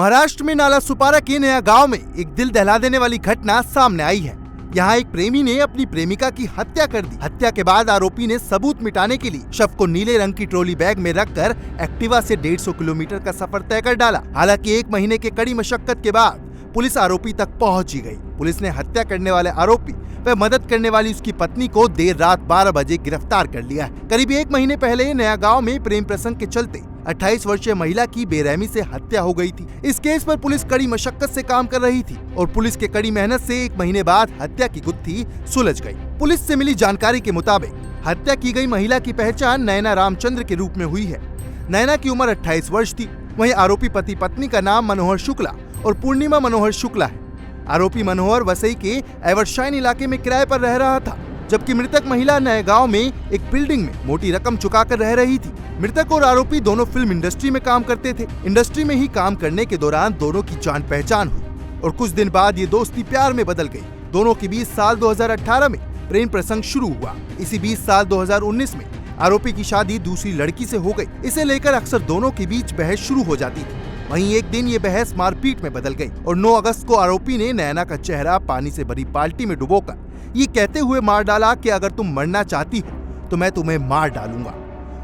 महाराष्ट्र में नाला सुपारा के नया गांव में एक दिल दहला देने वाली घटना सामने आई है। यहाँ एक प्रेमी ने अपनी प्रेमिका की हत्या कर दी। हत्या के बाद आरोपी ने सबूत मिटाने के लिए शव को नीले रंग की ट्रॉली बैग में रखकर एक्टिवा से 150 किलोमीटर का सफर तय कर डाला। हालांकि 1 महीने के कड़ी मशक्कत के बाद पुलिस आरोपी तक पहुंच गई। पुलिस ने हत्या करने वाले आरोपी व मदद करने वाली उसकी पत्नी को देर रात 12 बजे गिरफ्तार कर लिया है। करीब 1 महीने पहले नया गांव में प्रेम प्रसंग के चलते 28 वर्षीय महिला की बेरहमी से हत्या हो गई थी। इस केस पर पुलिस कड़ी मशक्कत से काम कर रही थी और पुलिस के कड़ी मेहनत से 1 महीने बाद हत्या की गुत्थी सुलझ गई। पुलिस से मिली जानकारी के मुताबिक हत्या की गई महिला की पहचान नयना रामचंद्र के रूप में हुई है। नयना की उम्र 28 वर्ष थी। वहीं आरोपी पति पत्नी का नाम मनोहर शुक्ला और पूर्णिमा मनोहर शुक्ला है। आरोपी मनोहर वसई के एवरशाइन इलाके में किराए पर रह रहा था, जबकि मृतक महिला नए गांव में एक बिल्डिंग में मोटी रकम चुकाकर रह रही थी। मृतक और आरोपी दोनों फिल्म इंडस्ट्री में काम करते थे। इंडस्ट्री में ही काम करने के दौरान दोनों की जान पहचान हुई और कुछ दिन बाद ये दोस्ती प्यार में बदल गई। दोनों के बीच साल 2018 में प्रेम प्रसंग शुरू हुआ। इसी बीच साल 2019 में आरोपी की शादी दूसरी लड़की से हो गई। इसे लेकर अक्सर दोनों के बीच बहस शुरू हो जाती थी। वहीं एक दिन ये बहस मारपीट में बदल गई और 9 अगस्त को आरोपी ने नयना का चेहरा पानी से भरी बाल्टी में डुबोकर ये कहते हुए मार डाला कि अगर तुम मरना चाहती हो तो मैं तुम्हें मार डालूंगा,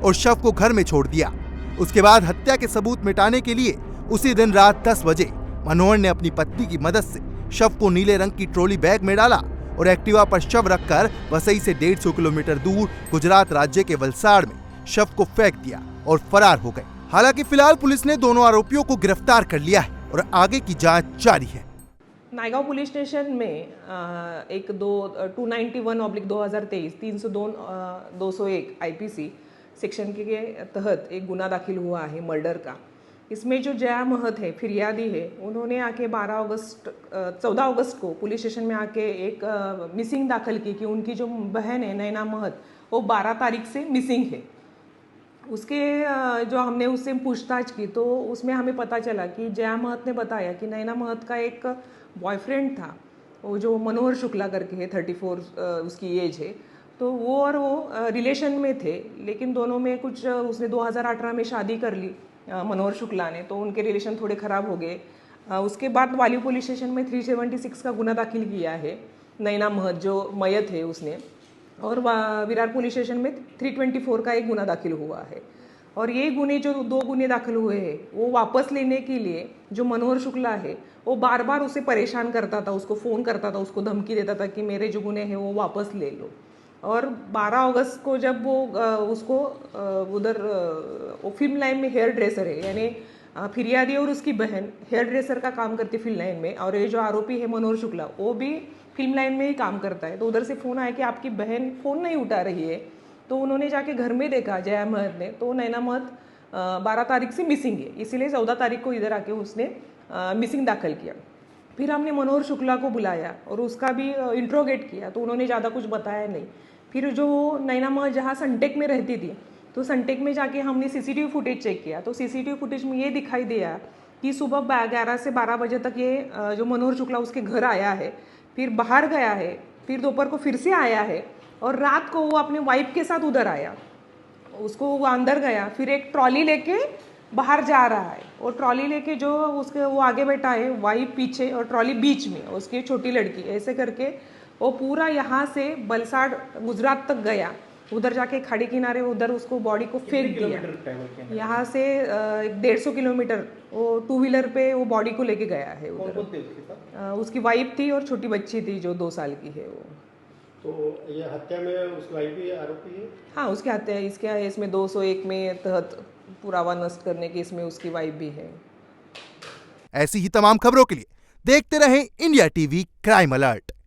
और शव को घर में छोड़ दिया। उसके बाद हत्या के सबूत मिटाने के लिए उसी दिन रात 10 बजे मनोहर ने अपनी पत्नी की मदद से शव को नीले रंग की ट्रॉली बैग में डाला और एक्टिवा पर शव रखकर वसई से 150 किलोमीटर दूर गुजरात राज्य के वलसाड़ में शव को फेंक दिया और फरार हो गए। हालांकि फिलहाल पुलिस ने दोनों आरोपियों को गिरफ्तार कर लिया है और आगे की जांच जारी है। नायगांव पुलिस स्टेशन में एक 291/2023 302/201 IPC सेक्शन के तहत एक गुना दाखिल हुआ है मर्डर का। इसमें जो जया महत है, फिरियादी है, उन्होंने आके 14 अगस्त को पुलिस स्टेशन में आके एक मिसिंग दाखिल की कि उनकी जो बहन है नैना महत वो 12 तारीख से मिसिंग है। उसके जो हमने उससे पूछताछ की तो उसमें हमें पता चला कि जया महत ने बताया कि नैना महत का एक बॉयफ्रेंड था, वो जो मनोहर शुक्ला करके है, 34 उसकी एज है। तो वो और वो रिलेशन में थे, लेकिन दोनों में कुछ उसने 2018 में शादी कर ली मनोहर शुक्ला ने, तो उनके रिलेशन थोड़े ख़राब हो गए। उसके बाद वाली पुलिस स्टेशन में 376 का गुना दाखिल किया है नैना महत जो मयत है उसने, और विरार पुलिस स्टेशन में 324 का एक गुना दाखिल हुआ है। और ये गुने जो 2 गुने दाखिल हुए हैं वो वापस लेने के लिए जो मनोहर शुक्ला है वो बार बार उसे परेशान करता था, उसको फ़ोन करता था, उसको धमकी देता था कि मेरे जो गुने हैं वो वापस ले लो। और 12 अगस्त को जब वो उसको उधर वो फिल्म लाइन में हेयर ड्रेसर है, यानी फिरियादी और उसकी बहन हेयर ड्रेसर का काम करती फिल्म लाइन में, और ये जो आरोपी है मनोहर शुक्ला वो भी फिल्म लाइन में ही काम करता है। तो उधर से फ़ोन आया कि आपकी बहन फ़ोन नहीं उठा रही है। तो उन्होंने जाके घर में देखा जया महत ने, तो नैना महत 12 तारीख से मिसिंग है, इसीलिए 14 तारीख को इधर आके उसने मिसिंग दाखिल किया। फिर हमने मनोहर शुक्ला को बुलाया और उसका भी इंट्रोगेट किया, तो उन्होंने ज़्यादा कुछ बताया नहीं। फिर जो नैना महत जहाँ सनटेक में रहती थी, तो सनटेक में जाके हमने CCTV फुटेज चेक किया, तो CCTV फुटेज में ये दिखाई दिया कि सुबह 11 से 12 बजे तक ये जो मनोहर शुक्ला उसके घर आया है, फिर बाहर गया है, फिर दोपहर को फिर से आया है, और रात को वो अपने वाइफ के साथ उधर आया, उसको वो अंदर गया, फिर एक ट्रॉली लेके बाहर जा रहा है, और ट्रॉली लेके जो उसके वो आगे बैठा है, वाइफ पीछे और ट्रॉली बीच में, उसकी छोटी लड़की, ऐसे करके वो पूरा यहाँ से वलसाड़ गुजरात तक गया। उधर जाके खाड़ी किनारे उधर उसको बॉडी को फेंक दिया। यहाँ से 150 किलोमीटर वो 2 व्हीलर पे वो बॉडी को लेके गया है उधर। उसकी वाइफ थी और छोटी बच्ची थी जो 2 साल की है वो। तो ये हत्या में उसकी वाइफ भी आरोपी है? हाँ, उसकी हत्या इसमें 201 में तहत पुरावा नष्ट करने की इसमें उसकी वाइफ भी है। ऐसी ही तमाम खबरों के लिए देखते रहें इंडिया टीवी क्राइम अलर्ट।